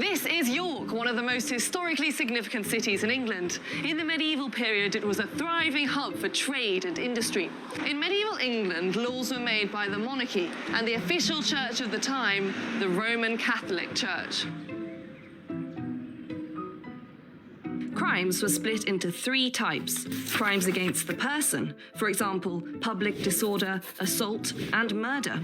This is York, one of the most historically significant cities in England. In the medieval period, it was a thriving hub for trade and industry. In medieval England, laws were made by the monarchy and the official church of the time, the Roman Catholic Church. Crimes were split into three types. Crimes against the person, for example, public disorder, assault, and murder.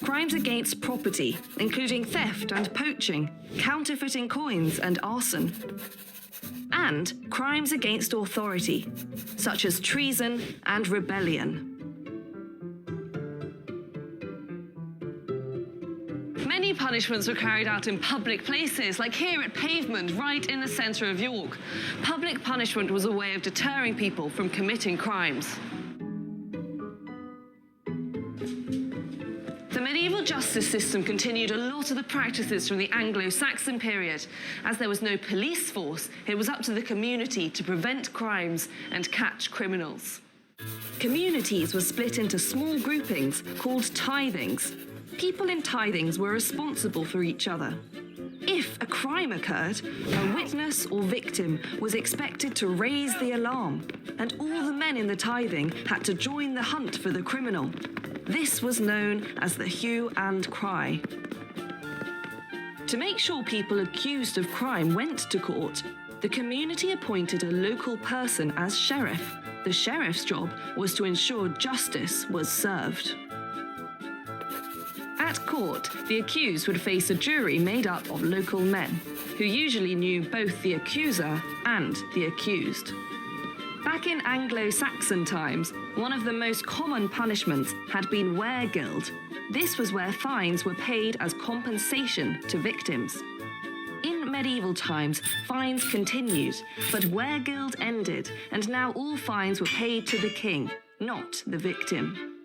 Crimes against property, including theft and poaching, counterfeiting coins and arson. And crimes against authority, such as treason and rebellion. Many punishments were carried out in public places, like here at Pavement, right in the centre of York. Public punishment was a way of deterring people from committing crimes. The medieval justice system continued a lot of the practices from the Anglo-Saxon period. As there was no police force, it was up to the community to prevent crimes and catch criminals. Communities were split into small groupings called tithings. People in tithings were responsible for each other. If a crime occurred, a witness or victim was expected to raise the alarm, and all the men in the tithing had to join the hunt for the criminal. This was known as the hue and cry. To make sure people accused of crime went to court, the community appointed a local person as sheriff. The sheriff's job was to ensure justice was served. At court, the accused would face a jury made up of local men, who usually knew both the accuser and the accused. Back in Anglo-Saxon times, one of the most common punishments had been weregild. This was where fines were paid as compensation to victims. In medieval times, fines continued, but weregild ended, and now all fines were paid to the king, not the victim.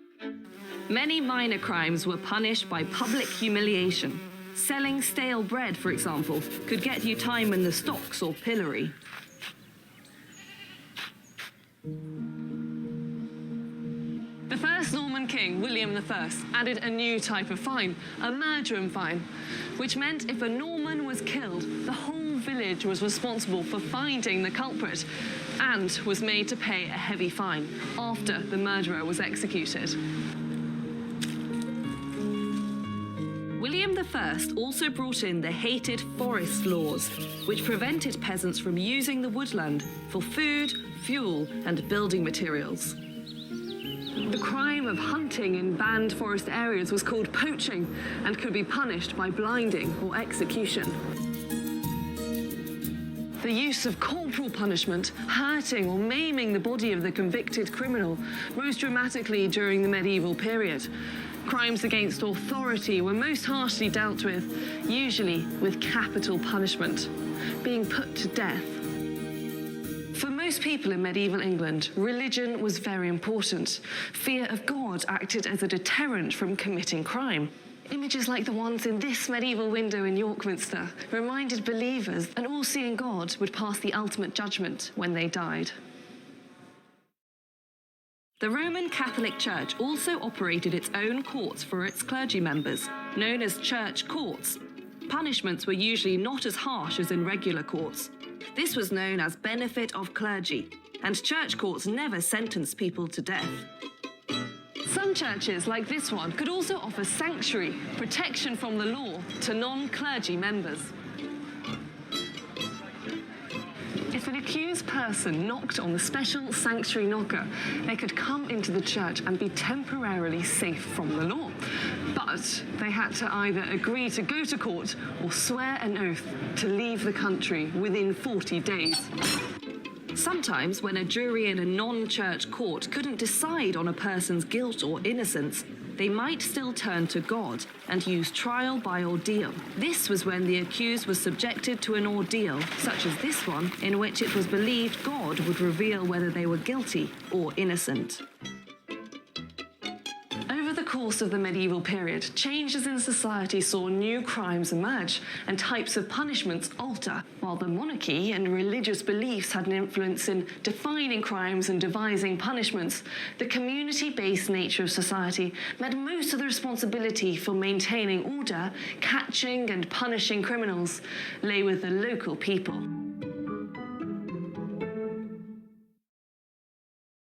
Many minor crimes were punished by public humiliation. Selling stale bread, for example, could get you time in the stocks or pillory. The first Norman king, William I, added a new type of fine, a murderum fine, which meant if a Norman was killed, the whole village was responsible for finding the culprit and was made to pay a heavy fine after the murderer was executed. William I also brought in the hated forest laws, which prevented peasants from using the woodland for food, fuel, and building materials. The crime of hunting in banned forest areas was called poaching and could be punished by blinding or execution. The use of corporal punishment, hurting or maiming the body of the convicted criminal, rose dramatically during the medieval period. Crimes against authority were most harshly dealt with, usually with capital punishment, being put to death. For most people in medieval England, religion was very important. Fear of God acted as a deterrent from committing crime. Images like the ones in this medieval window in York Minster reminded believers an all-seeing God would pass the ultimate judgment when they died. The Roman Catholic Church also operated its own courts for its clergy members, known as church courts. Punishments were usually not as harsh as in regular courts. This was known as benefit of clergy, and church courts never sentenced people to death. Some churches, like this one, could also offer sanctuary, protection from the law, to non-clergy members. If an accused person knocked on the special sanctuary knocker, they could come into the church and be temporarily safe from the law. But they had to either agree to go to court or swear an oath to leave the country within 40 days. Sometimes, when a jury in a non-church court couldn't decide on a person's guilt or innocence, they might still turn to God and use trial by ordeal. This was when the accused was subjected to an ordeal, such as this one, in which it was believed God would reveal whether they were guilty or innocent. Over the course course of the medieval period, changes in society saw new crimes emerge and types of punishments alter. While the monarchy and religious beliefs had an influence in defining crimes and devising punishments, the community-based nature of society meant most of the responsibility for maintaining order, catching and punishing criminals, lay with the local people.